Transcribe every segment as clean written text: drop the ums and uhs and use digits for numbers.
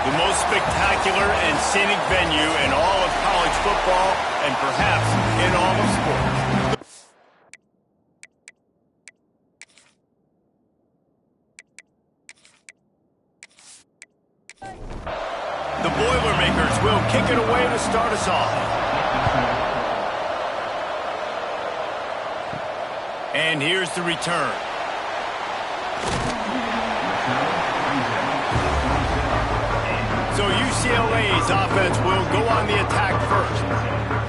The most spectacular and scenic venue in all of college football and perhaps in all of sports. The Boilermakers will kick it away to start us off. And here's the return. So UCLA's offense will go on the attack first.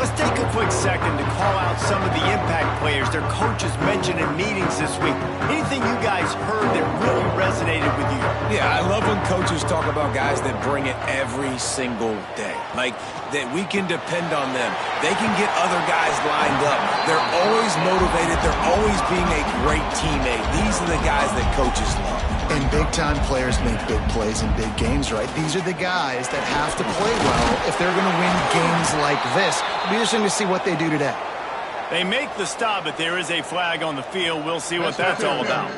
Let's take a quick second to call out some of the impact players their coaches mentioned in meetings this week. Anything you guys heard that really resonated with you? Yeah, I love when coaches talk about guys that bring it every single day. Like, that we can depend on them. They can get other guys lined up. They're always motivated. They're always being a great teammate. These are the guys that coaches love. And big-time players make big plays in big games, right? These are the guys that have to play well if they're going to win games like this. It'll be interesting to see what they do today. They make the stop, but there is a flag on the field. We'll see what that's all about.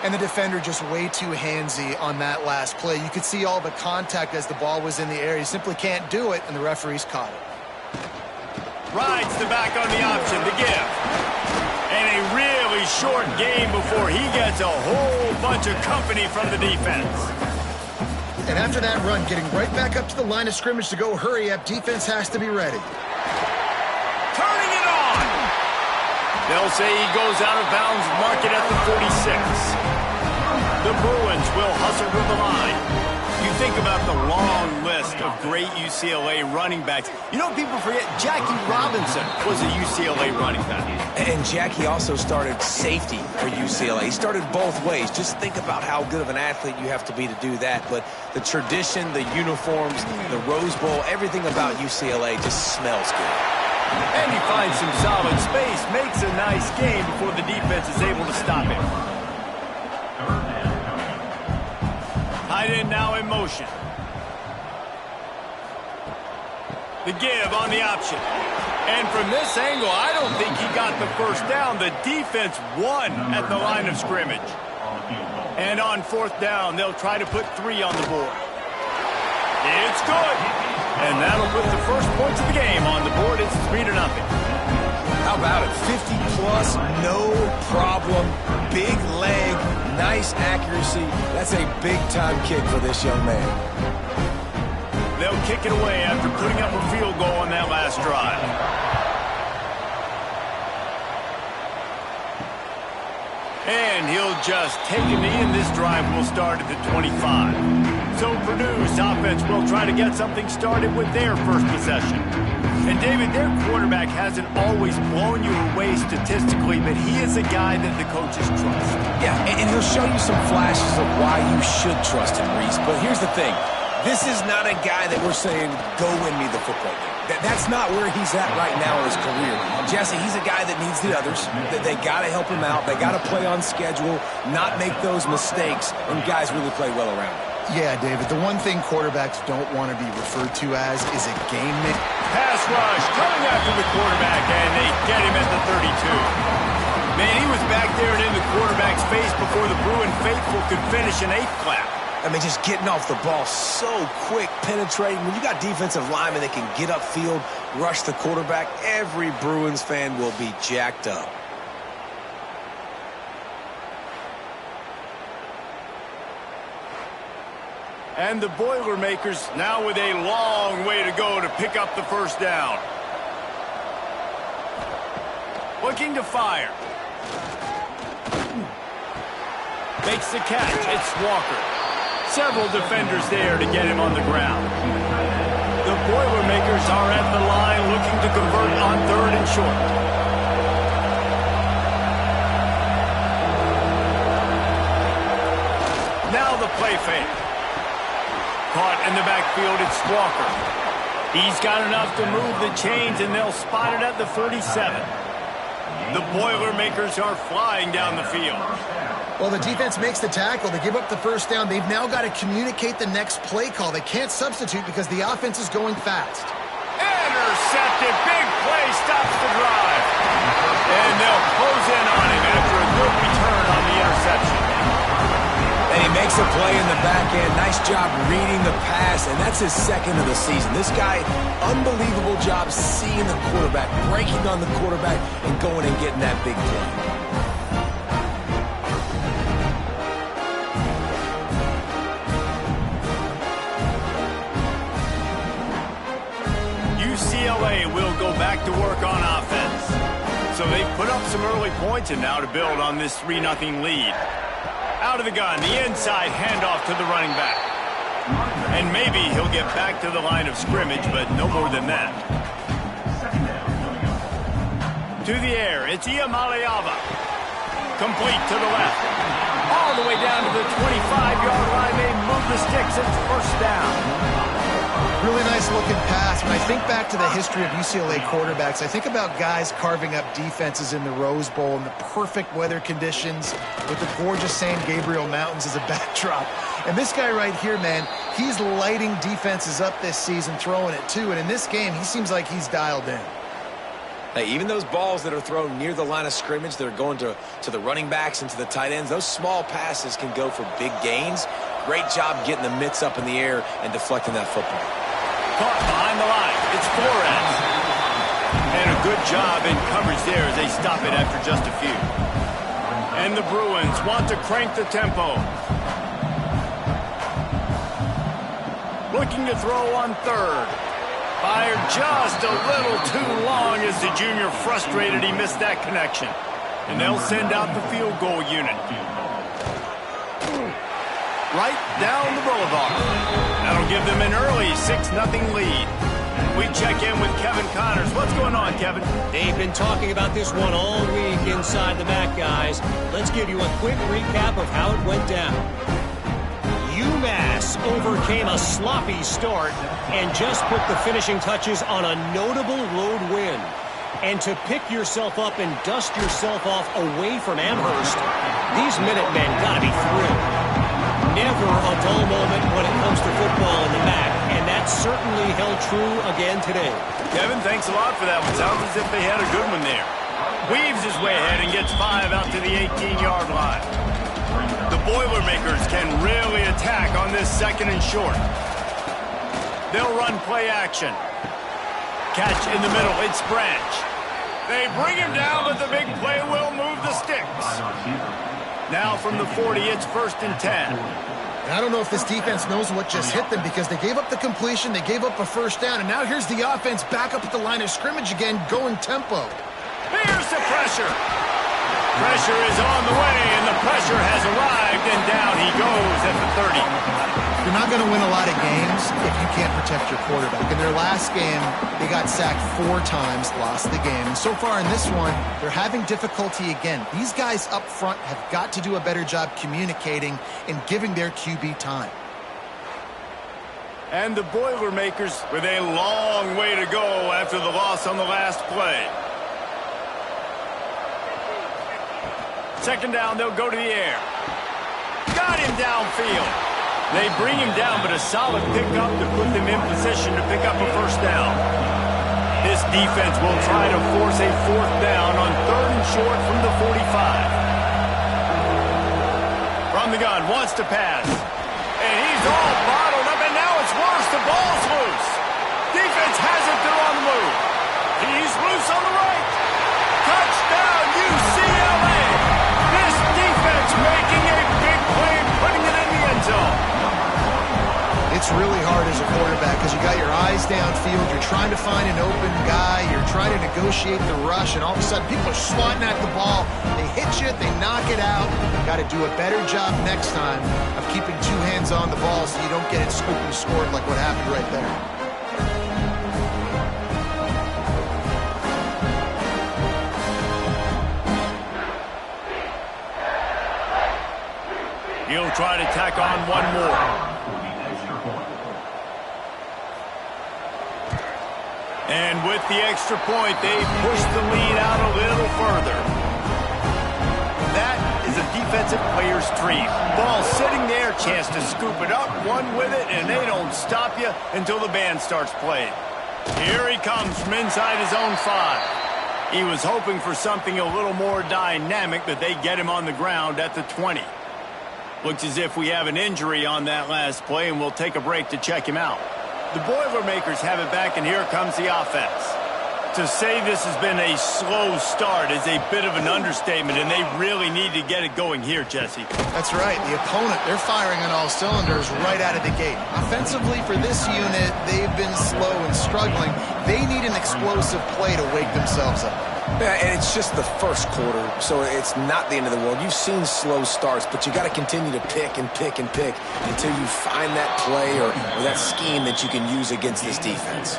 And the defender just way too handsy on that last play. You could see all the contact as the ball was in the air. He simply can't do it, and the referee's caught it. Rides the back on the option, the give. And a really short game before he gets a whole bunch of company from the defense. And after that run, getting right back up to the line of scrimmage to go hurry up, defense has to be ready. Turning it on! They'll say he goes out of bounds, mark it at the 46. The Bruins will hustle to the line. You think about the long list of great UCLA running backs. You know, people forget Jackie Robinson was a UCLA running back. And Jackie also started safety for UCLA. He started both ways. Just think about how good of an athlete you have to be to do that. But the tradition, the uniforms, the Rose Bowl, everything about UCLA just smells good. And he finds some solid space, makes a nice game before the defense is able to stop him. Tight end now in motion. The give on the option. And from this angle, I don't think he got the first down. The defense won at the line of scrimmage. And on fourth down, they'll try to put 3 on the board. It's good. And that'll put the first points of the game on the board. It's 3-0. How about it? 50-plus, no problem. Big leg, nice accuracy. That's a big-time kick for this young man. They'll kick it away after putting up a field goal on that last drive. And he'll just take a knee, and this drive will start at the 25. So Purdue's offense will try to get something started with their first possession. And David, their quarterback hasn't always blown you away statistically, but he is a guy that the coaches trust. Yeah, and he'll show you some flashes of why you should trust him, Reese. But here's the thing. This is not a guy that we're saying, go win me the football game. That's not where he's at right now in his career. Jesse, he's a guy that needs the others. They got to help him out. They got to play on schedule, not make those mistakes, and guys really play well around him. Yeah, David, the one thing quarterbacks don't want to be referred to as is a game man. Pass rush coming after the quarterback, and they get him at the 32. Man, he was back there and in the quarterback's face before the Bruin faithful could finish an 8th clap. I mean, just getting off the ball so quick, penetrating. When you got defensive linemen that can get upfield, rush the quarterback, every Bruins fan will be jacked up. And the Boilermakers now with a long way to go to pick up the first down. Looking to fire. Makes the catch. It's Walker. Several defenders there to get him on the ground. The Boilermakers are at the line looking to convert on 3rd and short. Now the play fake. Caught in the backfield, it's Walker. He's got enough to move the chains, and they'll spot it at the 47. The Boilermakers are flying down the field. Well, the defense makes the tackle. They give up the first down. They've now got to communicate the next play call. They can't substitute because the offense is going fast. Intercepted. Big play stops the drive. And they'll close in on him after a good return on the interception. reception. And he makes a play in the back end. Nice job reading the pass, and that's his second of the season. This guy, unbelievable job seeing the quarterback, breaking on the quarterback, and going and getting that big play. UCLA will go back to work on offense. So they've put up some early points, and now to build on this 3-0 lead. Out of the gun, the inside handoff to the running back. And maybe he'll get back to the line of scrimmage, but no more than that. To the air, it's Iamaleava. Complete to the left. All the way down to the 25-yard line. They move the sticks. It's first down. Really nice looking pass. When I think back to the history of UCLA quarterbacks, I think about guys carving up defenses in the Rose Bowl in the perfect weather conditions with the gorgeous San Gabriel Mountains as a backdrop. And this guy right here, man, he's lighting defenses up this season, throwing it too. And in this game, he seems like he's dialed in. Hey, even those balls that are thrown near the line of scrimmage that are going to the running backs and to the tight ends, those small passes can go for big gains. Great job getting the mitts up in the air and deflecting that football. Caught behind the line. It's Flores. And a good job in coverage there as they stop it after just a few. And the Bruins want to crank the tempo. Looking to throw on third. Fired just a little too long as the junior frustrated he missed that connection. And they'll send out the field goal unit. Right down the boulevard. That'll give them an early 6-0 lead. We check in with Kevin Connors. What's going on, Kevin? They've been talking about this one all week inside the MAC, guys. Let's give you a quick recap of how it went down. UMass overcame a sloppy start and just put the finishing touches on a notable road win. And to pick yourself up and dust yourself off away from Amherst, these Minutemen got to be thrilled. Never a dull moment when it comes to football in the MAC, and that certainly held true again today. Kevin, thanks a lot for that one. Sounds as if they had a good one there. Weaves his way ahead and gets 5 out to the 18-yard line. The Boilermakers can really attack on this second and short. They'll run play action. Catch in the middle. It's Branch. They bring him down, but the big play will move the sticks. Now from the 40, it's 1st and 10. And I don't know if this defense knows what just hit them because they gave up the completion, they gave up a first down, and now here's the offense back up at the line of scrimmage again, going tempo. Here's the pressure. Pressure is on the way, and the pressure has arrived, and down he goes at the 30. You're not going to win a lot of games if you can't protect your quarterback. In their last game, they got sacked 4 times, lost the game. And so far in this one, they're having difficulty again. These guys up front have got to do a better job communicating and giving their QB time. And the Boilermakers with a long way to go after the loss on the last play. Second down, they'll go to the air. Got him downfield. They bring him down, but a solid pickup to put them in position to pick up a first down. This defense will try to force a 4th down on 3rd and short from the 45. From the gun, wants to pass. And he's all bottled up, and now it's worse. The ball's loose. Defense has it, they're on the move. He's loose on the right. Touchdown, UCLA. This defense making a big play and putting it in the end zone. It's really hard as a quarterback because you got your eyes downfield, you're trying to find an open guy, you're trying to negotiate the rush, and all of a sudden people are swatting at the ball. They hit you, they knock it out. Got to do a better job next time of keeping 2 hands on the ball so you don't get it scooped and scored like what happened right there. He'll try to tack on one more. And with the extra point, they push the lead out a little further. That is a defensive player's dream. Ball sitting there, chance to scoop it up, run with it, and they don't stop you until the band starts playing. Here he comes from inside his own 5. He was hoping for something a little more dynamic, but they get him on the ground at the 20. Looks as if we have an injury on that last play, and we'll take a break to check him out. The Boilermakers have it back, and here comes the offense. To say this has been a slow start is a bit of an understatement, and they really need to get it going here, Jesse. That's right. The opponent, they're firing on all cylinders right out of the gate. Offensively, for this unit, they've been slow and struggling. They need an explosive play to wake themselves up. Yeah, and it's just the first quarter, so it's not the end of the world. You've seen slow starts, but you got to continue to pick and pick and pick until you find that play or that scheme that you can use against this defense.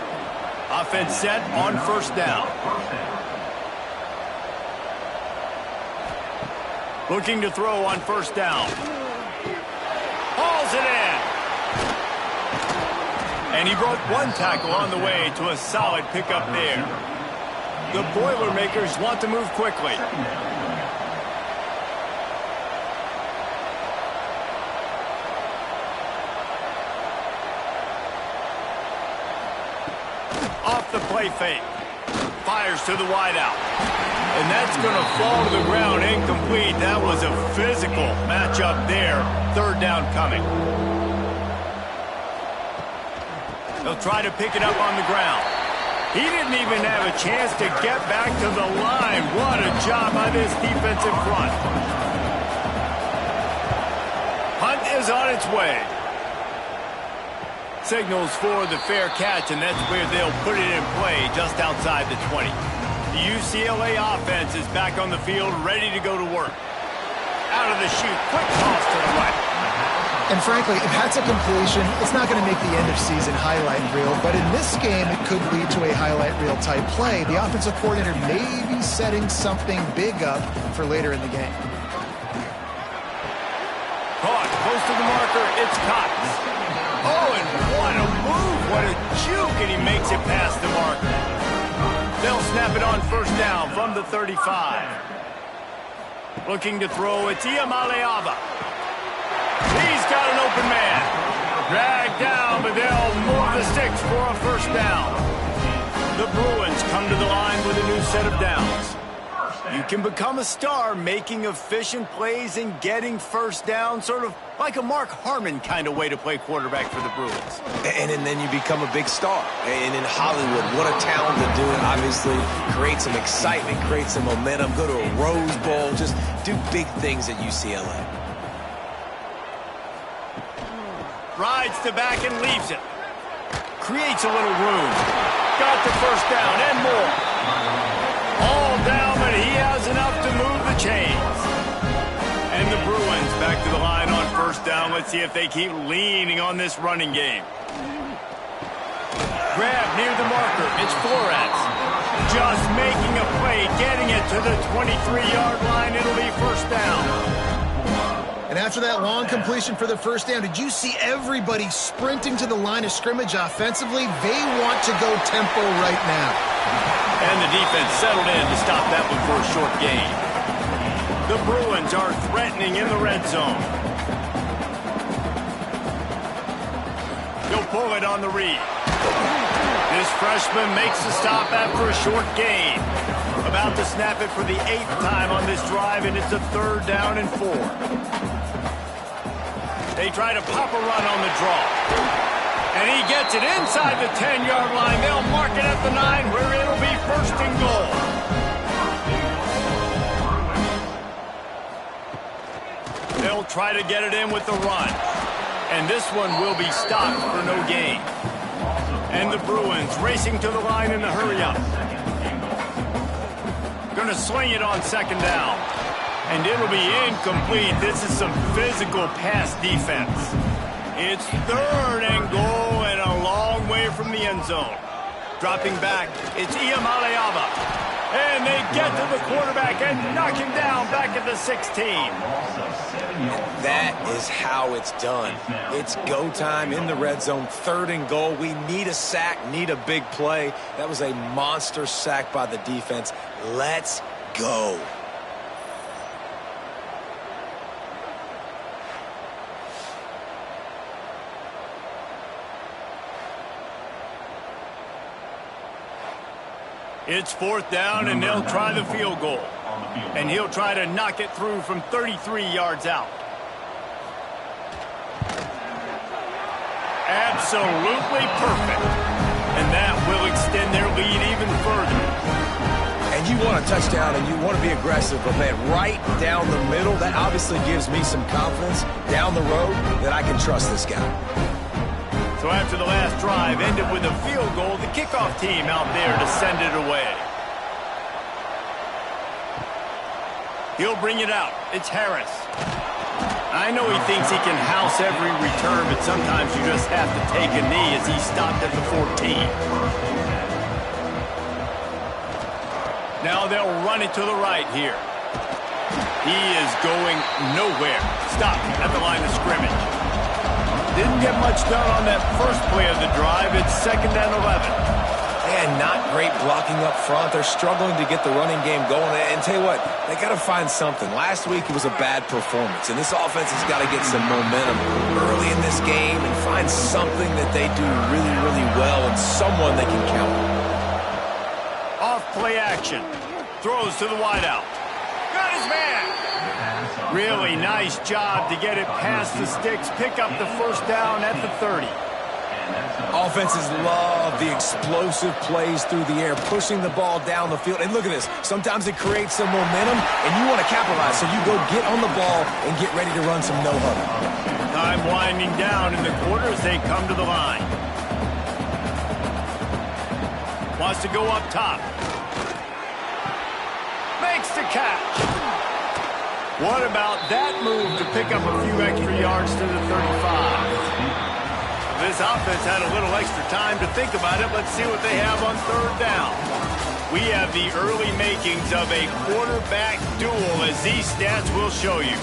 Offense set on first down. Looking to throw on first down. Hauls it in. And he broke one tackle on the way to a solid pickup there. The Boilermakers want to move quickly. Off the play fake. Fires to the wideout. And that's going to fall to the ground incomplete. That was a physical matchup there. Third down coming. They'll try to pick it up on the ground. He didn't even have a chance to get back to the line. What a job by this defensive front. Punt is on its way. Signals for the fair catch, and that's where they'll put it in play just outside the 20. The UCLA offense is back on the field, ready to go to work. Out of the chute, quick toss to the right. And frankly, if that's a completion, it's not going to make the end-of-season highlight reel. But in this game, it could lead to a highlight reel type play. The offensive coordinator may be setting something big up for later in the game. Caught, close to the marker, it's Cox. Oh, and what a move, what a juke, and he makes it past the marker. They'll snap it on first down from the 35. Looking to throw, it's Iamaleava. He's got an open man. Dragged down, but they'll move the sticks for a first down. The Bruins come to the line with a new set of downs. You can become a star making efficient plays and getting first down, sort of like a Mark Harmon kind of way to play quarterback for the Bruins. And then you become a big star. And in Hollywood, what a talent to do it. Obviously, create some excitement, create some momentum, go to a Rose Bowl, just do big things at UCLA. Rides to back and leaves it. Creates a little room. Got the first down and more. All down, but he has enough to move the chains. And the Bruins back to the line on first down. Let's see if they keep leaning on this running game. Grab near the marker. It's Flores. Just making a play, getting it to the 23-yard line. It'll be first down. And after that long completion for the first down, did you see everybody sprinting to the line of scrimmage offensively? They want to go tempo right now. And the defense settled in to stop that one for a short gain. The Bruins are threatening in the red zone. He'll pull it on the read. This freshman makes the stop after a short gain. About to snap it for the 8th time on this drive, and it's a third down and 4. They try to pop a run on the draw. And he gets it inside the 10-yard line. They'll mark it at the 9 where it'll be first and goal. They'll try to get it in with the run. And this one will be stopped for no gain. And the Bruins racing to the line in the hurry-up. Going to sling it on second down. And it'll be incomplete. This is some physical pass defense. It's third and goal and a long way from the end zone. Dropping back, it's Iamaleava. And they get to the quarterback and knock him down back at the 16. That is how it's done. It's go time in the red zone, third and goal. We need a sack, need a big play. That was a monster sack by the defense. Let's go. It's 4th down, and they'll try the field goal. And he'll try to knock it through from 33 yards out. Absolutely perfect. And that will extend their lead even further. And you want a touchdown and you want to be aggressive, but man, right down the middle, that obviously gives me some confidence down the road that I can trust this guy. So after the last drive ended with a field goal, the kickoff team out there to send it away. He'll bring it out. It's Harris. I know he thinks he can house every return, but sometimes you just have to take a knee as he stopped at the 14. Now they'll run it to the right here. He is going nowhere. Stopped at the line of scrimmage. Didn't get much done on that first play of the drive. It's 2nd and 11. And not great blocking up front. They're struggling to get the running game going. And tell you what, they got to find something. Last week it was a bad performance, and this offense has got to get some momentum early in this game and find something that they do really, really well and someone they can count on. Off play action. Throws to the wideout. Got his man. Really nice job to get it past the sticks. Pick up the 1st down at the 30. Offenses love the explosive plays through the air, pushing the ball down the field. And look at this. Sometimes it creates some momentum, and you want to capitalize. So you go get on the ball and get ready to run some no-huddle. Time winding down in the quarter as they come to the line. Wants to go up top. Makes the catch. What about that move to pick up a few extra yards to the 35? This offense had a little extra time to think about it. Let's see what they have on 3rd down. We have the early makings of a quarterback duel, as these stats will show you.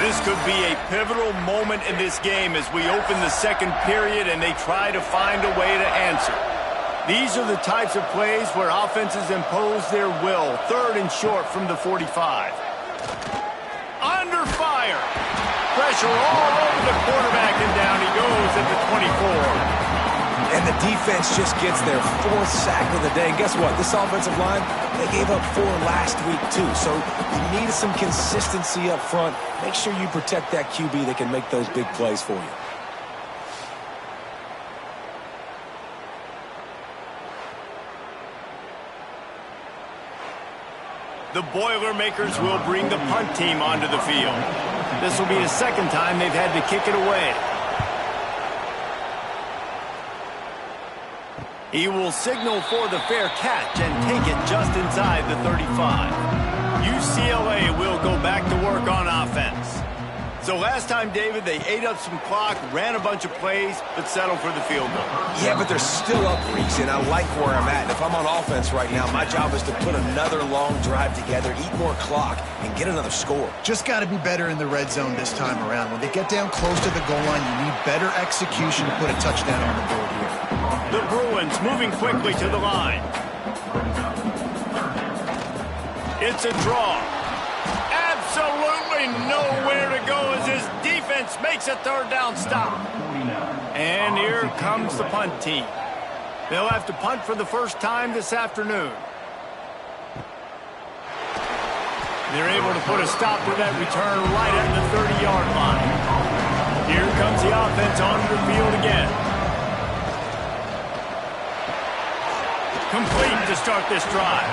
This could be a pivotal moment in this game as we open the 2nd period and they try to find a way to answer. These are the types of plays where offenses impose their will. 3rd and short from the 45. Under fire. Pressure all over the quarterback, and down he goes at the 24. And the defense just gets their 4th sack of the day. And guess what? This offensive line, they gave up 4 last week too. So you need some consistency up front. Make sure you protect that QB that can make those big plays for you. The Boilermakers will bring the punt team onto the field. This will be the 2nd time they've had to kick it away. He will signal for the fair catch and take it just inside the 35. UCLA will go back to work on offense. So last time, David, they ate up some clock, ran a bunch of plays, but settled for the field goal. Yeah, but they're still up, Reese, and I like where I'm at. And if I'm on offense right now, my job is to put another long drive together, eat more clock, and get another score. Just got to be better in the red zone this time around. When they get down close to the goal line, you need better execution to put a touchdown on the board here. The Bruins moving quickly to the line. It's a draw. Absolutely nowhere to go as his defense makes a 3rd down stop. And here comes the punt team. They'll have to punt for the first time this afternoon. They're able to put a stop to that return right at the 30-yard line. Here comes the offense onto the field again. Complete to start this drive.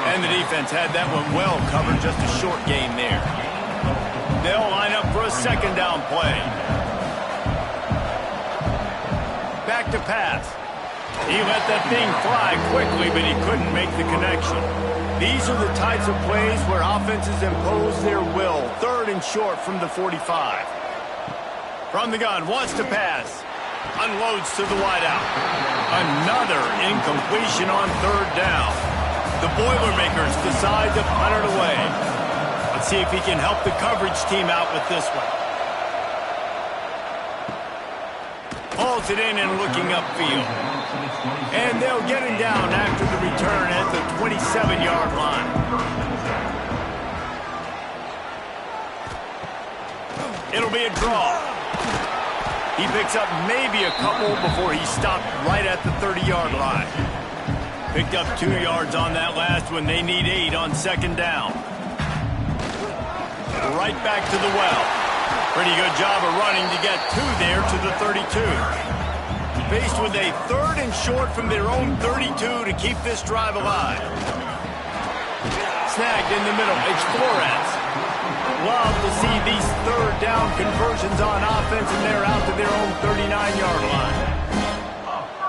And the defense had that one well covered, just a short game there. They'll line up for a 2nd down play. Back to pass. He let that thing fly quickly, but he couldn't make the connection. These are the types of plays where offenses impose their will. 3rd and short from the 45. From the gun, wants to pass. Unloads to the wideout. Another incompletion on 3rd down. The Boilermakers decide to punt it away. Let's see if he can help the coverage team out with this one. Hauls it in and looking upfield. And they'll get him down after the return at the 27-yard line. It'll be a draw. He picks up maybe a couple before he stopped right at the 30-yard line. Picked up 2 yards on that last one. They need 8 on second down. Right back to the well. Pretty good job of running to get 2 there to the 32. Faced with a 3rd and short from their own 32 to keep this drive alive. Snagged in the middle. It's Flores. Love to see these 3rd down conversions on offense, and they're out to their own 39-yard line.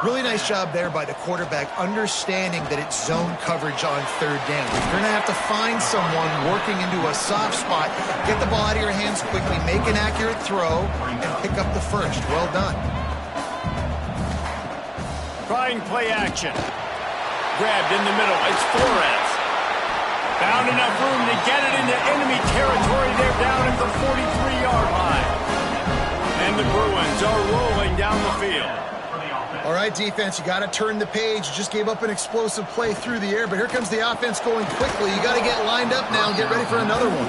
Really nice job there by the quarterback, understanding that it's zone coverage on 3rd down. You're going to have to find someone working into a soft spot, get the ball out of your hands quickly, make an accurate throw, and pick up the first. Well done. Trying play action. Grabbed in the middle. It's Flores. Found enough room to get it into enemy territory. They're down at the 43-yard line. And the Bruins are rolling down the field. All right, defense, you got to turn the page. You just gave up an explosive play through the air, but here comes the offense going quickly. You got to get lined up now and get ready for another one.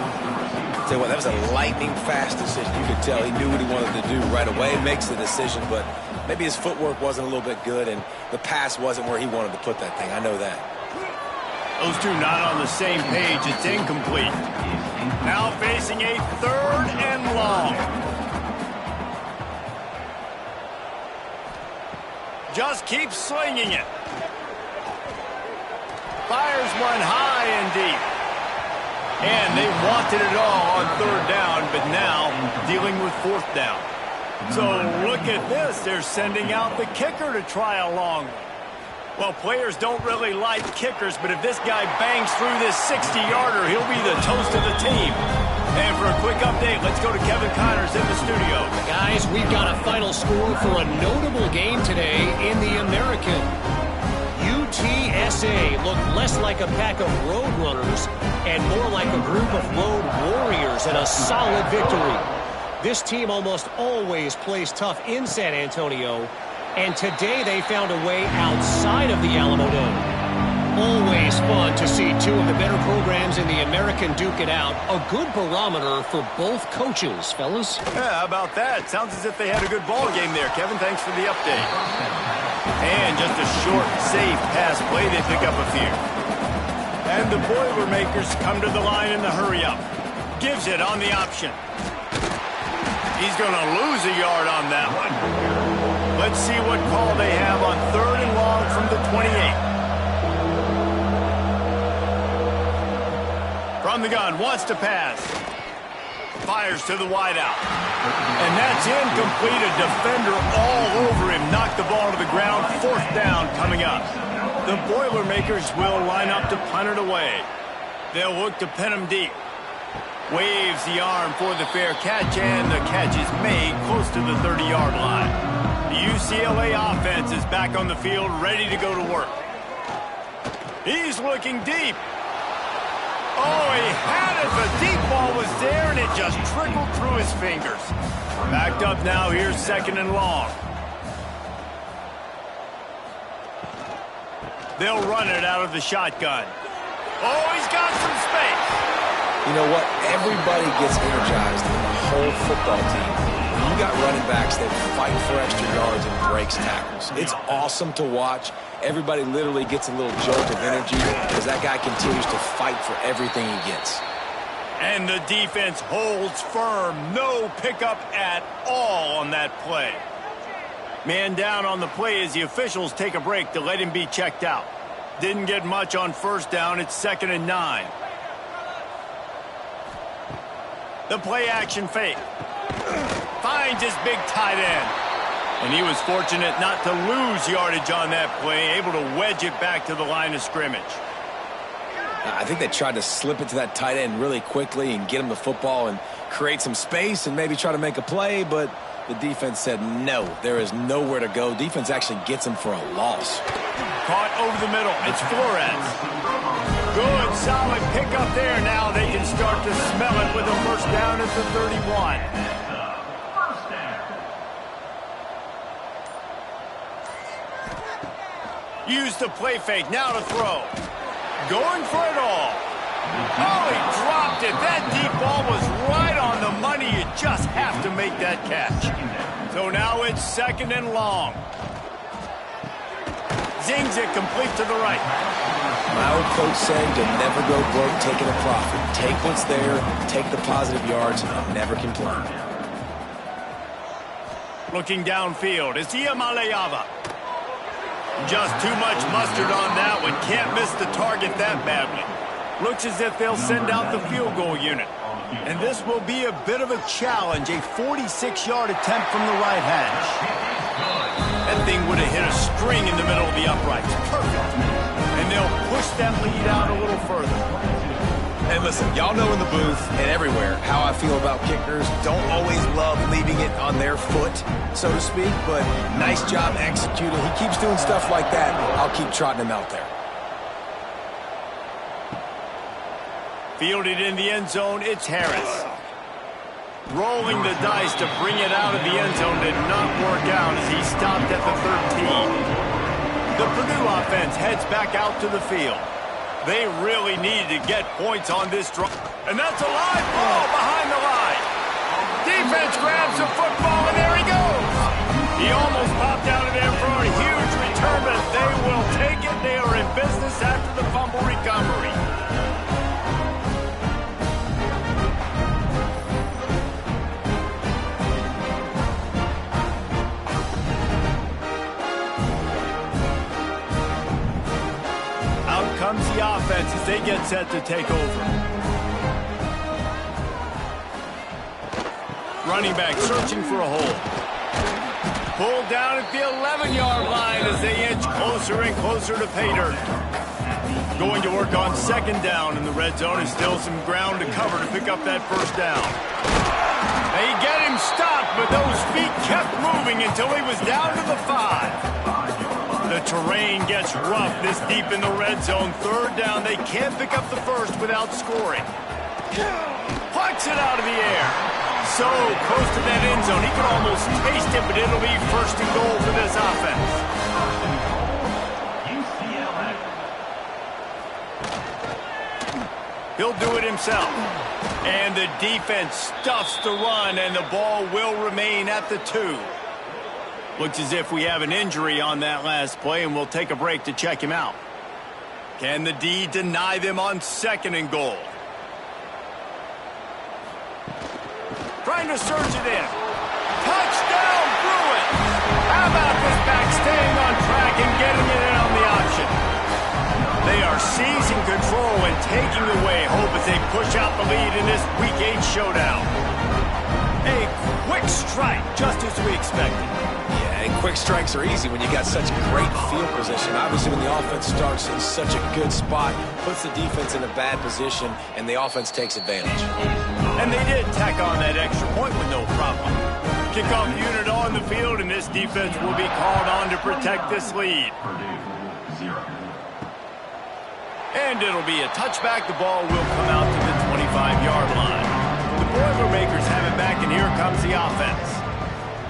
Tell you what, that was a lightning-fast decision. You could tell he knew what he wanted to do right away. Makes the decision, but maybe his footwork wasn't a little bit good, and the pass wasn't where he wanted to put that thing. I know that. Those two not on the same page. It's incomplete. Now facing a 3rd and long. Just keeps slinging it. Fires one high and deep. And they wanted it all on 3rd down, but now dealing with 4th down. So look at this. They're sending out the kicker to try a long one. Well, players don't really like kickers, but if this guy bangs through this 60-yarder, he'll be the toast of the team. And for a quick update, let's go to Kevin Connors in the studio. Guys, we've got a final score for a notable game today in the American. UTSA looked less like a pack of road runners and more like a group of road warriors in a solid victory. This team almost always plays tough in San Antonio, and today they found a way outside of the Alamo Dome. Always fun to see 2 of the better programs in the American duke it out. A good barometer for both coaches, fellas. Yeah, how about that? Sounds as if they had a good ball game there. Kevin, thanks for the update. And just a short, safe pass play. They pick up a few. And the Boilermakers come to the line in the hurry-up. Gives it on the option. He's going to lose a yard on that one. Let's see what call they have on 3rd and long from the 28. From the gun, wants to pass. Fires to the wideout. And that's incomplete. A defender all over him. Knocked the ball to the ground. 4th down coming up. The Boilermakers will line up to punt it away. They'll look to pin him deep. Waves the arm for the fair catch, and the catch is made close to the 30-yard line. The UCLA offense is back on the field, ready to go to work. He's looking deep. Oh, he had it. The deep ball was there, and it just trickled through his fingers. Backed up now. Here's 2nd and long. They'll run it out of the shotgun. Oh, he's got some space. You know what? Everybody gets energized in the whole football team. When you got running backs that fight for extra yards and breaks tackles. It's awesome to watch. Everybody literally gets a little jolt of energy as that guy continues to fight for everything he gets. And the defense holds firm. No pickup at all on that play. Man down on the play as the officials take a break to let him be checked out. Didn't get much on 1st down. It's 2nd and 9. The play action fake. Finds his big tight end. And he was fortunate not to lose yardage on that play, able to wedge it back to the line of scrimmage. I think they tried to slip it to that tight end really quickly and get him the football and create some space and maybe try to make a play, but the defense said no, there is nowhere to go. Defense actually gets him for a loss. Caught over the middle. It's Flores. Good, solid pickup there. Now they can start to smell it with a 1st down at the 31. Use the play fake, now to throw. Going for it all. Oh, he dropped it. That deep ball was right on the money. You just have to make that catch. So now it's 2nd and long. Zings it complete to the right. My old coach said you'll never go broke taking a profit. Take what's there, take the positive yards, and never complain. Looking downfield, it's Iamaleava. Just too much mustard on that one. Can't miss the target that badly. Looks as if they'll send out the field goal unit. And this will be a bit of a challenge, a 46-yard attempt from the right hash. That thing would have hit a string in the middle of the uprights. Perfect. And they'll push that lead out a little further. And listen, y'all know in the booth and everywhere how I feel about kickers. Don't always love leaving it on their foot, so to speak, but nice job executing. He keeps doing stuff like that. I'll keep trotting him out there. Fielded in the end zone, it's Harris. Rolling the dice to bring it out of the end zone did not work out as he stopped at the 13. The Purdue offense heads back out to the field. They really need to get points on this drive. And that's a live ball behind the line. Defense grabs the football, and there he goes. He almost popped out of there for a huge return, but they will take it. They are in business after the fumble recovery. Comes the offense as they get set to take over. Running back searching for a hole. Pulled down at the 11-yard line as they inch closer and closer to pay dirt. Going to work on 2nd down in the red zone, and still some ground to cover to pick up that 1st down. They get him stopped, but those feet kept moving until he was down to the 5. The terrain gets rough this deep in the red zone. 3rd down, they can't pick up the 1st without scoring. Plucks it out of the air. So close to that end zone, he could almost taste it, but it'll be 1st and goal for this offense. He'll do it himself. And the defense stuffs the run, and the ball will remain at the 2. Looks as if we have an injury on that last play, and we'll take a break to check him out. Can the D deny them on 2nd and goal? Trying to surge it in. Touchdown, Bruin! How about this back staying on track and getting it in on the option? They are seizing control and taking away hope as they push out the lead in this Week 8 showdown. A quick strike, just as we expected. And quick strikes are easy when you got such great field position. Obviously, when the offense starts in such a good spot, puts the defense in a bad position, and the offense takes advantage. And they did tack on that extra point with no problem. Kickoff unit on the field, and this defense will be called on to protect this lead. And it'll be a touchback. The ball will come out to the 25-yard line. The Boilermakers have it back, and here comes the offense.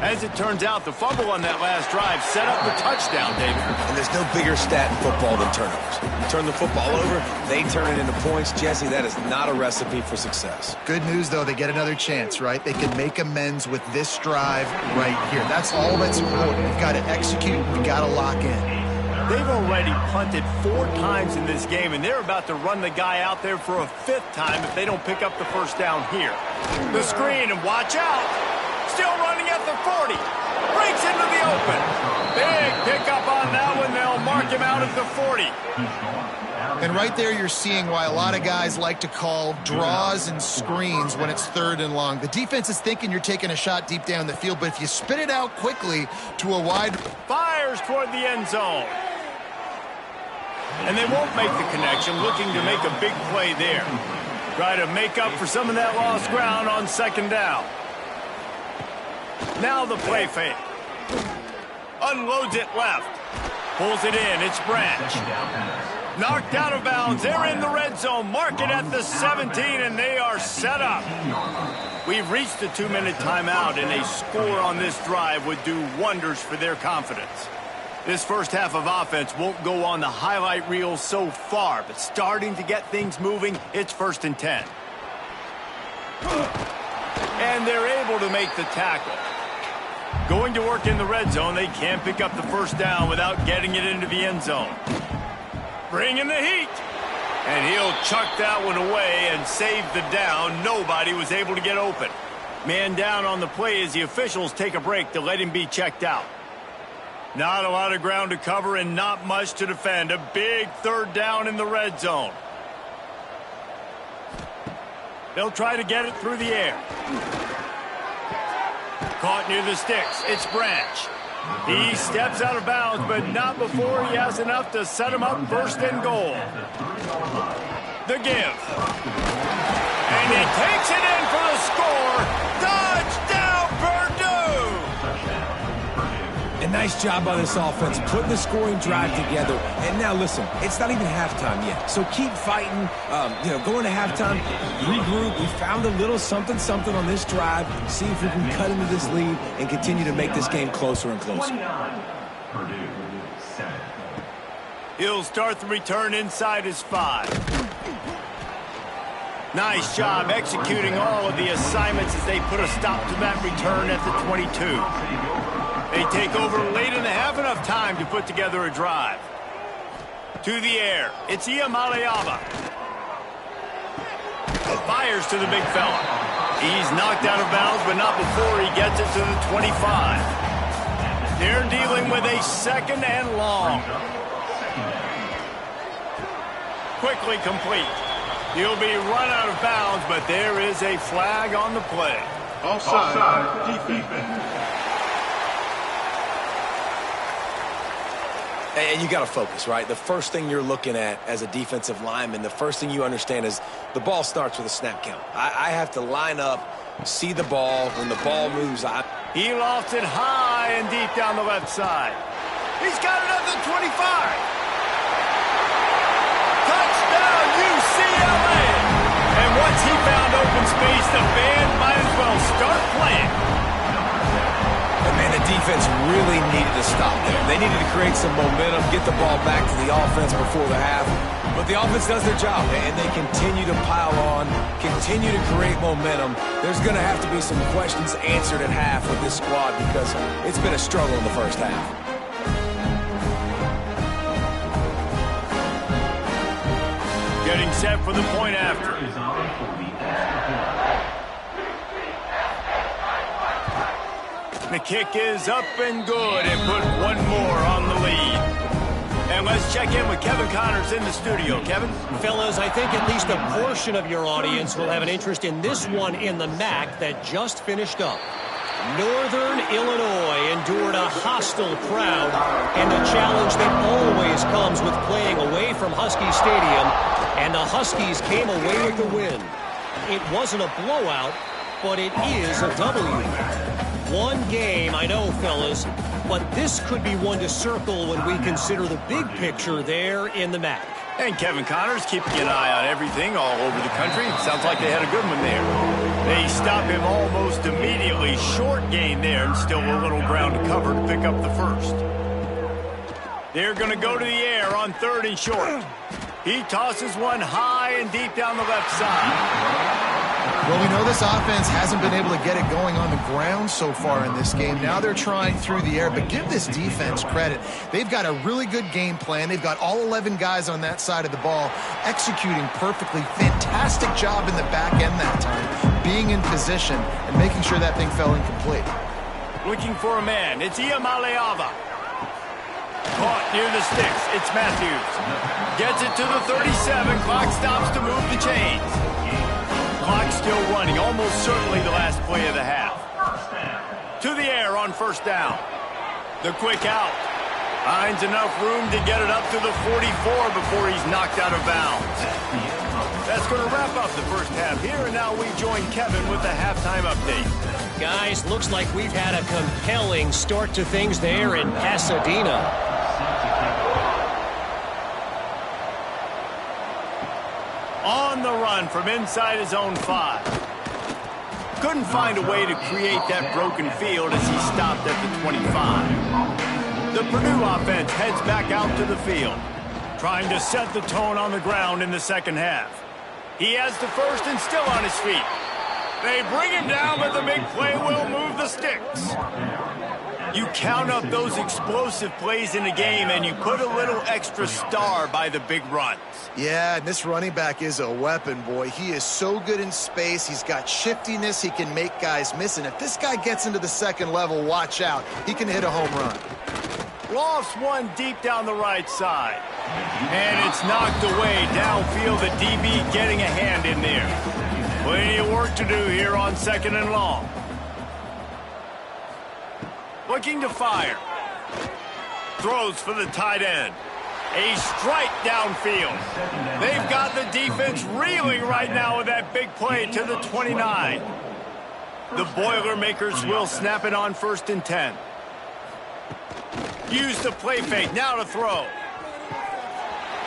As it turns out, the fumble on that last drive set up the touchdown, David. And there's no bigger stat in football than turnovers. You turn the football over, they turn it into points. Jesse, that is not a recipe for success. Good news, though, they get another chance, right? They can make amends with this drive right here. That's all that's important. You've got to execute, you've got to lock in. They've already punted 4 times in this game, and they're about to run the guy out there for a 5th time if they don't pick up the 1st down here. The screen, and watch out. Still running at the 40. Breaks into the open. Big pickup on that one. They'll mark him out at the 40. And right there you're seeing why a lot of guys like to call draws and screens when it's 3rd and long. The defense is thinking you're taking a shot deep down the field, but if you spit it out quickly to a wide... Fires toward the end zone. And they won't make the connection, looking to make a big play there. Try to make up for some of that lost ground on 2nd down. Now the play fake. Unloads it left. Pulls it in. It's Branch. Knocked out of bounds. They're in the red zone. Mark it at the 17, and they are set up. We've reached the 2-minute timeout, and a score on this drive would do wonders for their confidence. This first half of offense won't go on the highlight reel so far, but starting to get things moving, it's 1st and 10. And they're able to make the tackle. Going to work in the red zone, they can't pick up the first down without getting it into the end zone. Bringing the heat. And he'll chuck that one away and save the down. Nobody was able to get open. Man down on the play as the officials take a break to let him be checked out. Not a lot of ground to cover and not much to defend. A big third down in the red zone. They'll try to get it through the air. Caught near the sticks. It's Branch. He steps out of bounds, but not before he has enough to set him up first and goal. The give. And he takes it in for the score. Touchdown, Purdue! A nice job by this offense, putting the scoring drive together. And now, listen, it's not even halftime yet. So keep fighting, going to halftime, regroup. We found a little something on this drive. See if we can cut into this lead and continue to make this game closer and closer. He'll start the return inside his 5. Nice job executing all of the assignments as they put a stop to that return at the 22. They take over late in the half, enough time to put together a drive. To the air, it's Iamaleava. Fires to the big fella. He's knocked out of bounds, but not before he gets it to the 25. They're dealing with a second and long. Quickly complete. He'll be run out of bounds, but there is a flag on the play. Offside, defense. And you got to focus, right? The first thing you're looking at as a defensive lineman, the first thing you understand is the ball starts with a snap count. I have to line up, see the ball. When the ball moves, he lofts it high and deep down the left side. He's got it at the 25. Touchdown, UCLA! And once he found open space, the band might as well start playing. And man, the defense really needed to stop there. They needed to create some momentum, get the ball back to the offense before the half. But the offense does their job, and they continue to pile on, continue to create momentum. There's going to have to be some questions answered at half with this squad because it's been a struggle in the first half. Getting set for the point after. The kick is up and good and put one more on the lead. And let's check in with Kevin Connors in the studio. Kevin? Fellas, I think at least a portion of your audience will have an interest in this one in the MAC that just finished up. Northern Illinois endured a hostile crowd and a challenge that always comes with playing away from Husky Stadium, and the Huskies came away with the win. It wasn't a blowout, but it is a W. One game, I know, fellas, but this could be one to circle when we consider the big picture there in the MAC. And Kevin Connors keeping an eye on everything all over the country. Sounds like they had a good one there. They stop him almost immediately. Short gain there and still a little ground to cover to pick up the first. They're going to go to the air on 3rd and short. He tosses one high and deep down the left side. Well, we know this offense hasn't been able to get it going on the ground so far in this game. Now they're trying through the air, but give this defense credit. They've got a really good game plan. They've got all 11 guys on that side of the ball executing perfectly. Fantastic job in the back end that time, being in position and making sure that thing fell incomplete. Looking for a man. It's Iamaleava. Caught near the sticks. It's Matthews. Gets it to the 37. Clock stops to move the chains. Clock still running. Almost certainly the last play of the half. To the air on 1st down. The quick out. Finds enough room to get it up to the 44 before he's knocked out of bounds. That's going to wrap up the first half here, and now we join Kevin with the halftime update. Guys, looks like we've had a compelling start to things there in Pasadena. On the run from inside his own 5. Couldn't find a way to create that broken field as he stopped at the 25. The Purdue offense heads back out to the field, trying to set the tone on the ground in the second half. He has the first and still on his feet. They bring him down, but the big play will move the sticks. You count up those explosive plays in the game, and you put a little extra star by the big runs. Yeah, and this running back is a weapon, boy. He is so good in space. He's got shiftiness. He can make guys miss. And if this guy gets into the second level, watch out. He can hit a home run. Lofts one deep down the right side. And it's knocked away downfield. The DB getting a hand in there. Plenty of work to do here on 2nd and long. Looking to fire. Throws for the tight end. A strike downfield. They've got the defense reeling right now with that big play to the 29. The Boilermakers will snap it on 1st and 10. Use the play fake. Now to throw.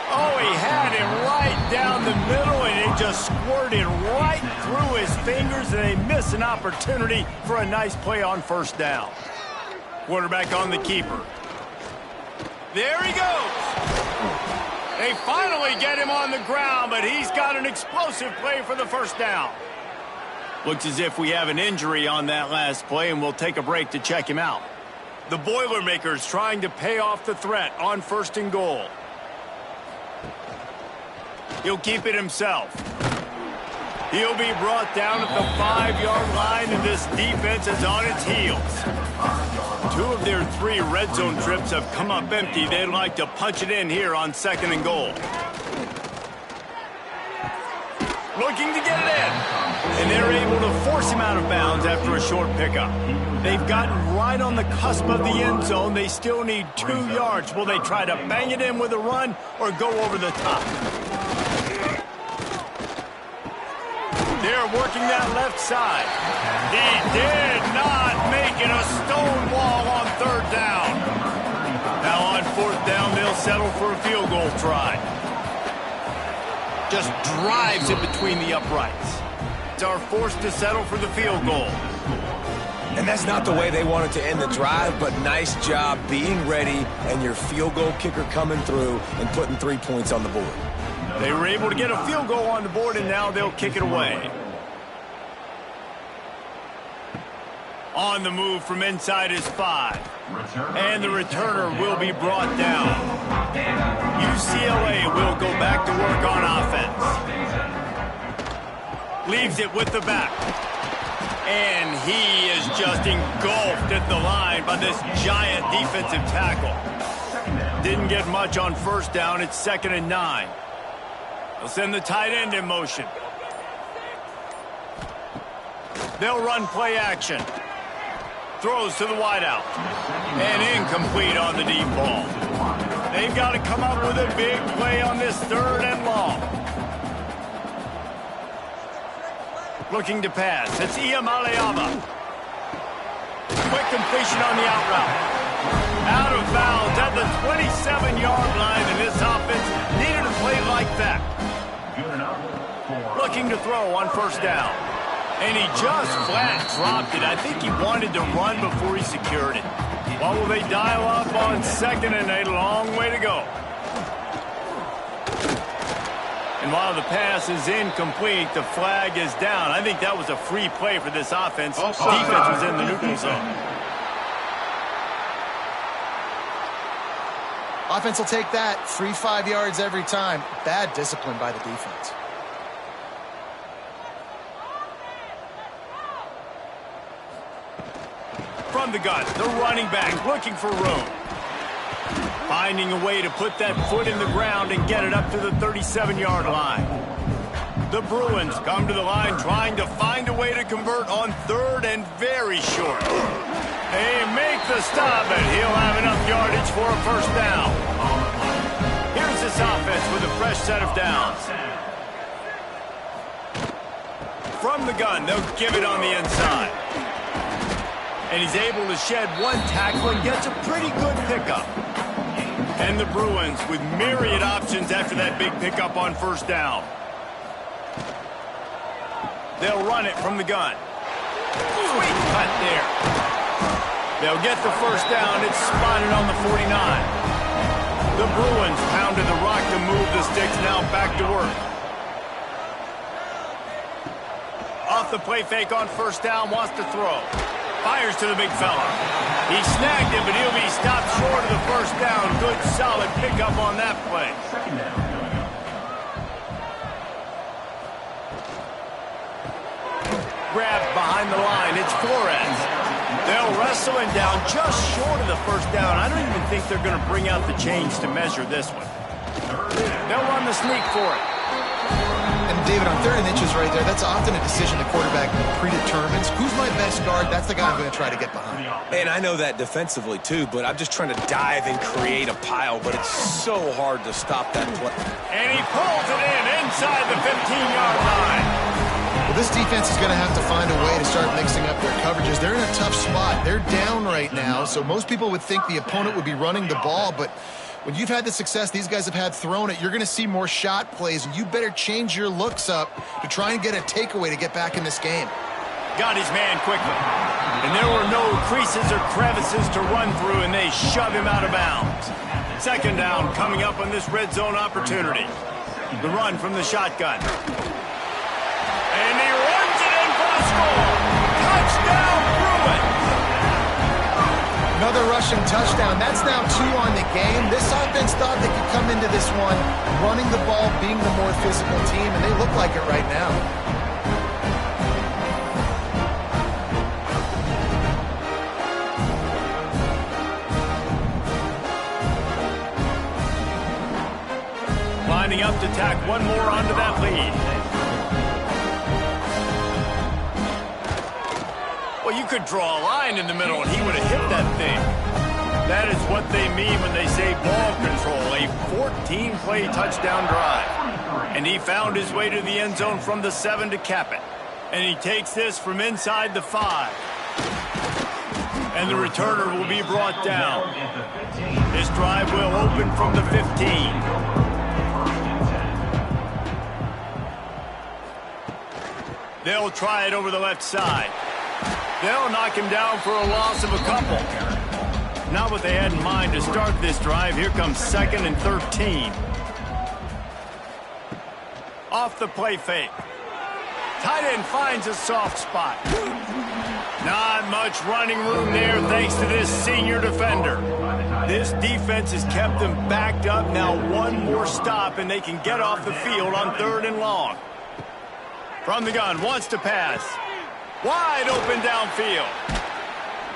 Oh, he had him right down the middle, and it just squirted right through his fingers, and they miss an opportunity for a nice play on 1st down. Quarterback on the keeper. There he goes. They finally get him on the ground, but he's got an explosive play for the 1st down. Looks as if we have an injury on that last play, and we'll take a break to check him out. The Boilermakers trying to pay off the threat on 1st and goal. He'll keep it himself. He'll be brought down at the 5-yard line, and this defense is on its heels. 2 of their 3 red zone trips have come up empty. They'd like to punch it in here on 2nd and goal. Looking to get it in. And they're able to force him out of bounds after a short pickup. They've gotten right on the cusp of the end zone. They still need 2 yards. Will they try to bang it in with a run or go over the top? They're working that left side. He did not make it a stone wall on 3rd down. Now on 4th down, they'll settle for a field goal try. Just drives it between the uprights. Are forced to settle for the field goal. And that's not the way they wanted to end the drive, but nice job being ready and your field goal kicker coming through and putting 3 points on the board. They were able to get a field goal on the board, and now they'll kick it away. On the move from inside is 5. And the returner will be brought down. UCLA will go back to work on offense. Leaves it with the back. And he is just engulfed at the line by this giant defensive tackle. Didn't get much on 1st down. It's 2nd and 9. They'll send the tight end in motion. They'll run play action. Throws to the wideout. And incomplete on the deep ball. They've got to come up with a big play on this 3rd and long. Looking to pass. It's Iamaleava. Quick completion on the out route. Out of bounds at the 27-yard line, and this offense needed a play like that. Looking to throw on 1st down. And he just flat dropped it. I think he wanted to run before he secured it. What will they dial up on 2nd and a long way to go? And while the pass is incomplete, the flag is down. I think that was a free play for this offense. Defense was in the neutral zone. Offense will take that. Free 5 yards every time. Bad discipline by the defense. From the gun, the running back looking for room. Finding a way to put that foot in the ground and get it up to the 37-yard line. The Bruins come to the line trying to find a way to convert on 3rd and very short. They make the stop, and he'll have enough yardage for a 1st down. Here's this offense with a fresh set of downs. From the gun, they'll give it on the inside. And he's able to shed 1 tackle and gets a pretty good pickup. And the Bruins with myriad options after that big pickup on 1st down. They'll run it from the gun. Sweet cut there. They'll get the 1st down. It's spotted on the 49. The Bruins pounded the rock to move the sticks, now back to work. Off the play fake on 1st down, wants to throw. Fires to the big fella. He snagged it, but he'll be stopped short of the first down. Good, solid pickup on that play. Grabbed behind the line. It's Flores. They'll wrestle him down just short of the first down. I don't even think they're going to bring out the change to measure this one. They'll run the sneak for it. And David, on 3rd and inches right there, that's often a decision the quarterback predetermines. Who's my best guard? That's the guy I'm going to try to get behind. And I know that defensively too, but I'm just trying to dive and create a pile, but it's so hard to stop that play. And he pulls it in inside the 15-yard line. Well, this defense is going to have to find a way to start mixing up their coverages. They're in a tough spot. They're down right now, so most people would think the opponent would be running the ball, but when you've had the success these guys have had throwing it, you're going to see more shot plays, and you better change your looks up to try and get a takeaway to get back in this game. Got his man quickly. And there were no creases or crevices to run through, and they shove him out of bounds. 2nd down coming up on this red zone opportunity. The run from the shotgun. And he runs it in for the score. Touchdown, Bruins. Another rushing touchdown. That's now 2 on the game. This offense thought they could come into this one running the ball, being the more physical team, and they look like it right now. Lining up to tack one more onto that lead. Well, you could draw a line in the middle and he would have hit that thing. That is what they mean when they say ball control, a 14-play touchdown drive. And he found his way to the end zone from the 7 to cap it. And he takes this from inside the 5. And the returner will be brought down. This drive will open from the 15. They'll try it over the left side. They'll knock him down for a loss of a couple. Not what they had in mind to start this drive. Here comes 2nd and 13. Off the play fake. Tight end finds a soft spot. Not much running room there thanks to this senior defender. This defense has kept them backed up. Now one more stop and they can get off the field on 3rd and long. From the gun, wants to pass. Wide open downfield.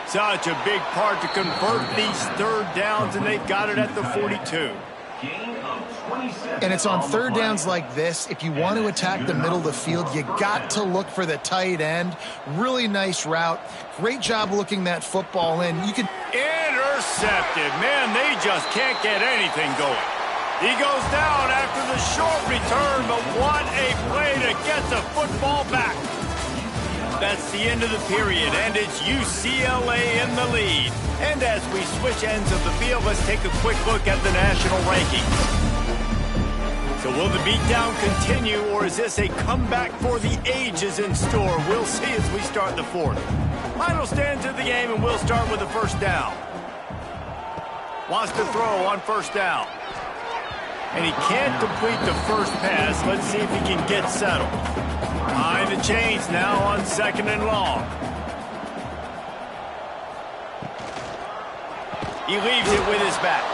Such a big part to convert these 3rd downs, and they've got it at the 42. And it's on 3rd downs like this. If you want to attack the middle of the field, you got to look for the tight end. Really nice route. Great job looking that football in. You can intercepted. Man, they just can't get anything going. He goes down after the short return, but what a play to get the football back. That's the end of the period, and it's UCLA in the lead. And as we switch ends of the field, let's take a quick look at the national rankings. So will the beatdown continue, or is this a comeback for the ages in store? We'll see as we start the 4th. Final stanza of the game, and we'll start with the 1st down. Wants to throw on 1st down. And he can't complete the first pass. Let's see if he can get settled. Behind the chains now on 2nd and long. He leaves it with his back.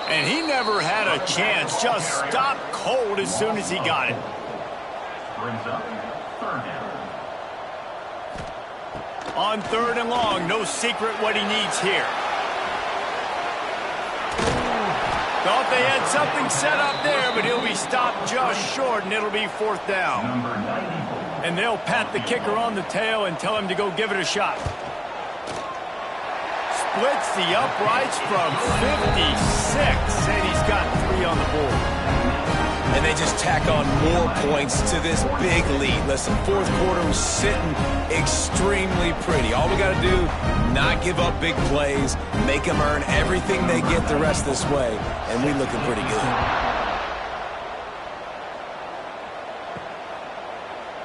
And he never had a chance. Just stopped cold as soon as he got it. Brings up 3rd down. On 3rd and long, no secret what he needs here. Thought they had something set up there, but he'll be stopped just short, and it'll be 4th down. And they'll pat the kicker on the tail and tell him to go give it a shot. Splits the uprights from 56, and he's got 3 on the board. And they just tack on more points to this big lead. Listen, 4th quarter was sitting extremely pretty. All we got to do, not give up big plays, make them earn everything they get the rest this way, and we looking pretty good.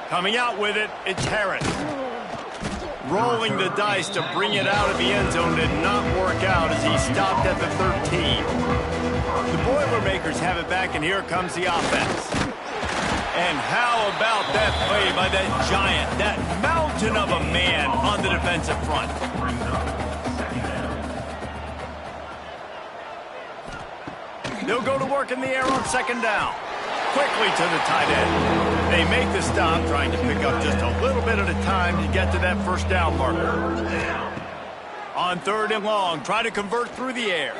Coming out with it, it's Harris. Rolling the dice to bring it out of the end zone did not work out as he stopped at the 13. The Boilermakers have it back, and here comes the offense. And how about that play by that giant, that mountain of a man on the defensive front? They'll go to work in the air on second down. Quickly to the tight end. They make the stop, trying to pick up just a little bit at a time to get to that first down marker. On third and long, try to convert through the air.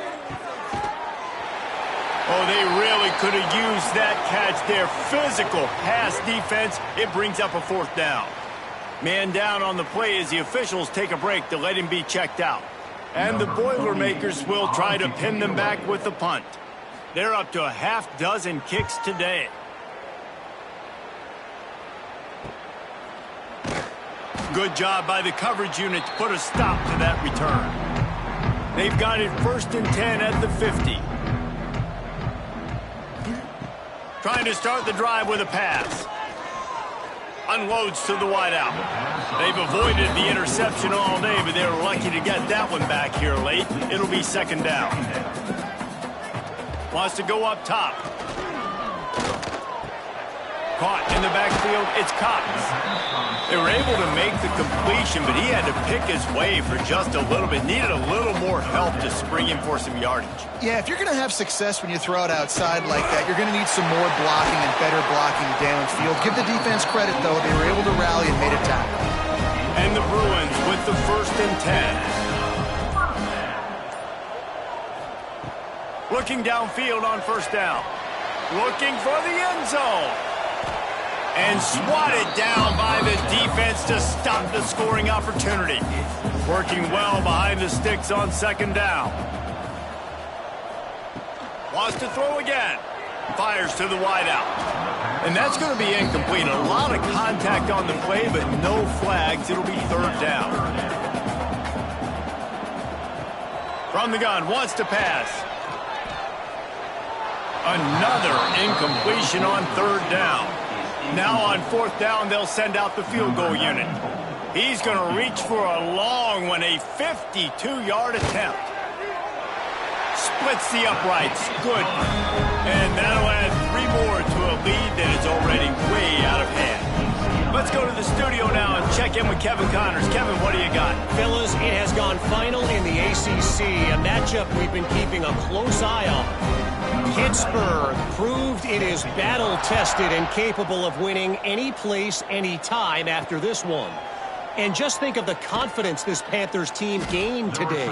Oh, they really could have used that catch there. Physical pass defense. It brings up a fourth down. Man down on the play as the officials take a break to let him be checked out. And the Boilermakers will try to pin them back with the punt. They're up to a half dozen kicks today. Good job by the coverage unit to put a stop to that return. They've got it 1st and 10 at the 50. Trying to start the drive with a pass. Unloads to the wideout. They've avoided the interception all day, but they were lucky to get that one back here late. It'll be second down. Wants to go up top. Caught in the backfield. It's Cox. They were able to make the completion, but he had to pick his way for just a little bit. Needed a little more help to spring him for some yardage. Yeah, if you're going to have success when you throw it outside like that, you're going to need some more blocking and better blocking downfield. Give the defense credit, though. They were able to rally and made a tackle. And the Bruins with the 1st and 10. Looking downfield on first down. Looking for the end zone. And swatted down by the defense to stop the scoring opportunity. Working well behind the sticks on second down. Wants to throw again. Fires to the wideout. And that's going to be incomplete. A lot of contact on the play, but no flags. It'll be third down. From the gun, wants to pass. Another incompletion on third down. Now on fourth down, they'll send out the field goal unit. He's going to reach for a long one, a 52-yard attempt. Splits the uprights. Good. And that'll add 3 more to a lead that is already way out of hand. Let's go to the studio now and check in with Kevin Connors. Kevin, what do you got? Fellas, it has gone final in the ACC, a matchup we've been keeping a close eye on. Pittsburgh proved it is battle-tested and capable of winning any place, any time after this one. And just think of the confidence this Panthers team gained today.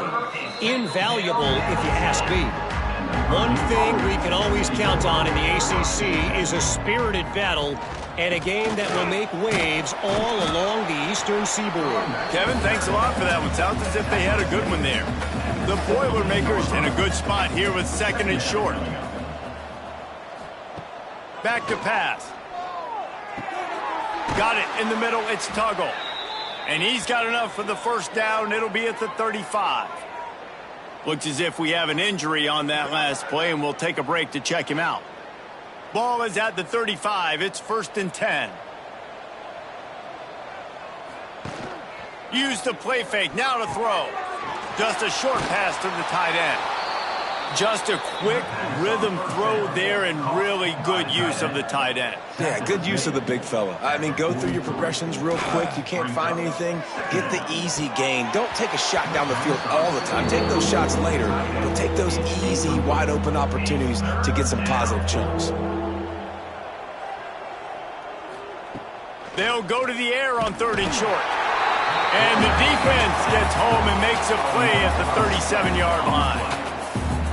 Invaluable, if you ask me. One thing we can always count on in the ACC is a spirited battle and a game that will make waves all along the Eastern Seaboard. Kevin, thanks a lot for that one. Sounds as if they had a good one there. The Boilermakers in a good spot here with second and short. Back to pass. Got it in the middle. It's Tuggle. And he's got enough for the first down. It'll be at the 35. Looks as if we have an injury on that last play, and we'll take a break to check him out. Ball is at the 35. It's 1st and 10. Use the play fake. Now to throw. Just a short pass to the tight end. Just a quick rhythm throw there and really good use of the tight end. Yeah, good use of the big fella. I mean, go through your progressions real quick. You can't find anything. Get the easy gain. Don't take a shot down the field all the time. Take those shots later, but take those easy, wide-open opportunities to get some positive chunks. They'll go to the air on 3rd and short. And the defense gets home and makes a play at the 37-yard line.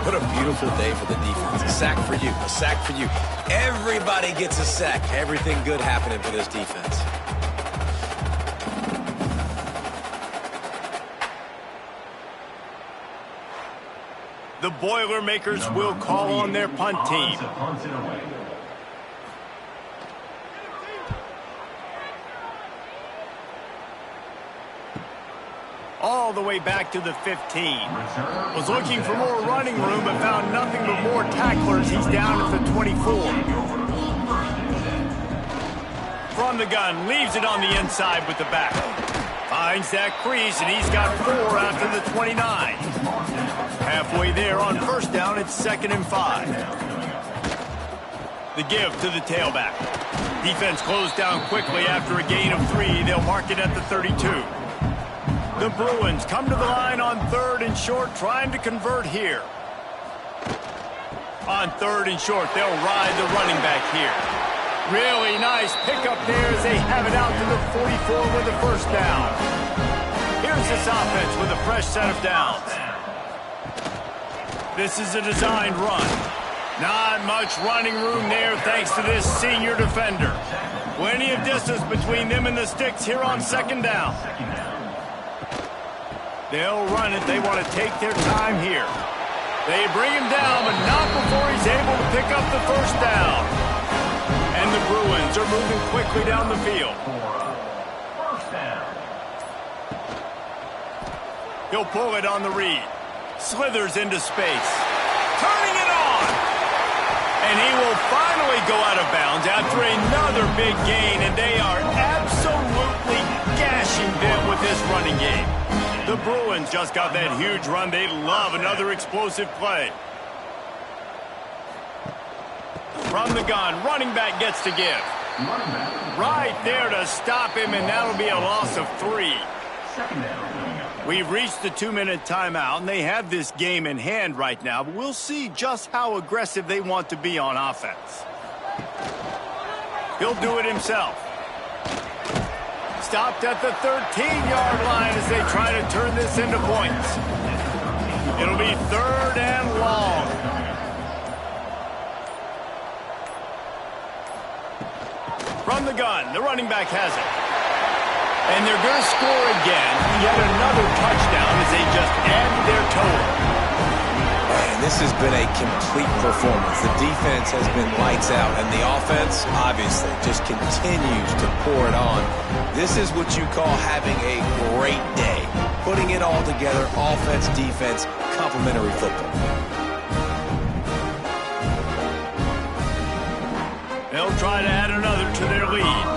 What a beautiful day for the defense. A sack for you. A sack for you. Everybody gets a sack. Everything good happening for this defense. The Boilermakers will call on their punt team. All the way back to the 15. Was looking for more running room, but found nothing but more tacklers. He's down at the 24. From the gun, leaves it on the inside with the back. Finds that crease, and he's got 4 after the 29. Halfway there on first down, it's 2nd and 5. The give to the tailback. Defense closed down quickly after a gain of 3. They'll mark it at the 32. The Bruins come to the line on 3rd and short, trying to convert here. On 3rd and short, they'll ride the running back here. Really nice pickup there as they have it out to the 44 with the first down. Here's this offense with a fresh set of downs. This is a designed run. Not much running room there thanks to this senior defender. Plenty of distance between them and the sticks here on 2nd down. They'll run it. They want to take their time here. They bring him down, but not before he's able to pick up the first down. And the Bruins are moving quickly down the field. He'll pull it on the read. Slithers into space. Turning it on! And he will finally go out of bounds after another big gain, and they are absolutely gashing them with this running game. The Bruins just got that huge run. They love another explosive play. From the gun, running back gets to give. Right there to stop him, and that'll be a loss of 3. We've reached the 2-minute timeout, and they have this game in hand right now, but we'll see just how aggressive they want to be on offense. He'll do it himself. Stopped at the 13-yard line as they try to turn this into points. It'll be 3rd and long. From the gun, the running back has it. And they're going to score again. Yet another touchdown as they just add their total. And this has been a complete performance. The defense has been lights out, and the offense, obviously, just continues to pour it on. This is what you call having a great day. Putting it all together, offense, defense, complementary football. They'll try to add another to their lead.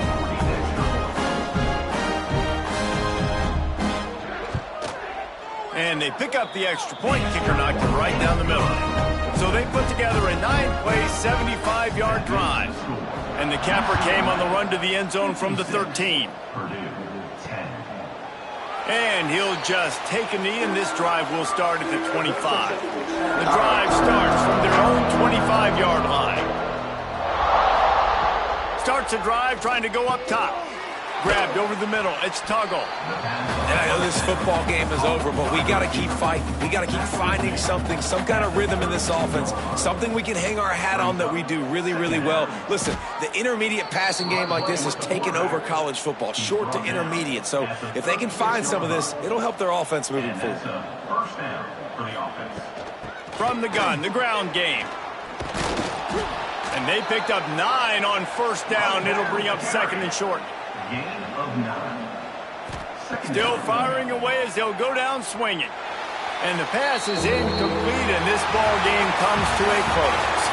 And they pick up the extra point. Kicker knocked it right down the middle. So they put together a 9-play, 75-yard drive. And the capper came on the run to the end zone from the 13. And he'll just take a knee, and this drive will start at the 25. The drive starts from their own 25-yard line. Starts a drive trying to go up top. Grabbed over the middle. It's Tuggle. And I know this football game is over, but we got to keep fighting. We got to keep finding something, some kind of rhythm in this offense, something we can hang our hat on that we do really, really well. Listen, the intermediate passing game like this has taken over college football, short to intermediate. So if they can find some of this, it'll help their offense moving forward. First down for the offense. From the gun, the ground game. And they picked up 9 on first down. It'll bring up 2nd and short. Gain of 9. Still firing away as they'll go down swinging. And the pass is incomplete, and this ball game comes to a close.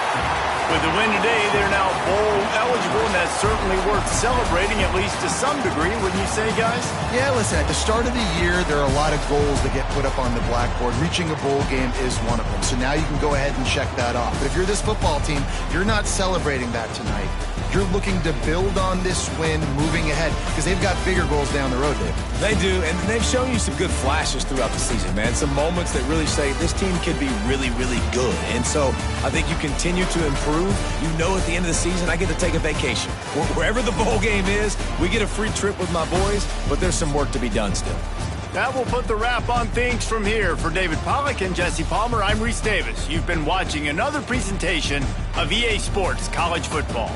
With the win today, they're now bowl eligible, and that's certainly worth celebrating, at least to some degree, wouldn't you say, guys? Yeah, listen, at the start of the year, there are a lot of goals that get put up on the blackboard. Reaching a bowl game is one of them. So now you can go ahead and check that off. But if you're this football team, you're not celebrating that tonight. You're looking to build on this win moving ahead because they've got bigger goals down the road, Dave. They do, and they've shown you some good flashes throughout the season, man. Some moments that really say this team could be really, really good. And so I think you continue to improve. You know at the end of the season, I get to take a vacation. Wherever the bowl game is, we get a free trip with my boys, but there's some work to be done still. That will put the wrap on things from here. For David Pollack and Jesse Palmer, I'm Reese Davis. You've been watching another presentation of EA Sports College Football.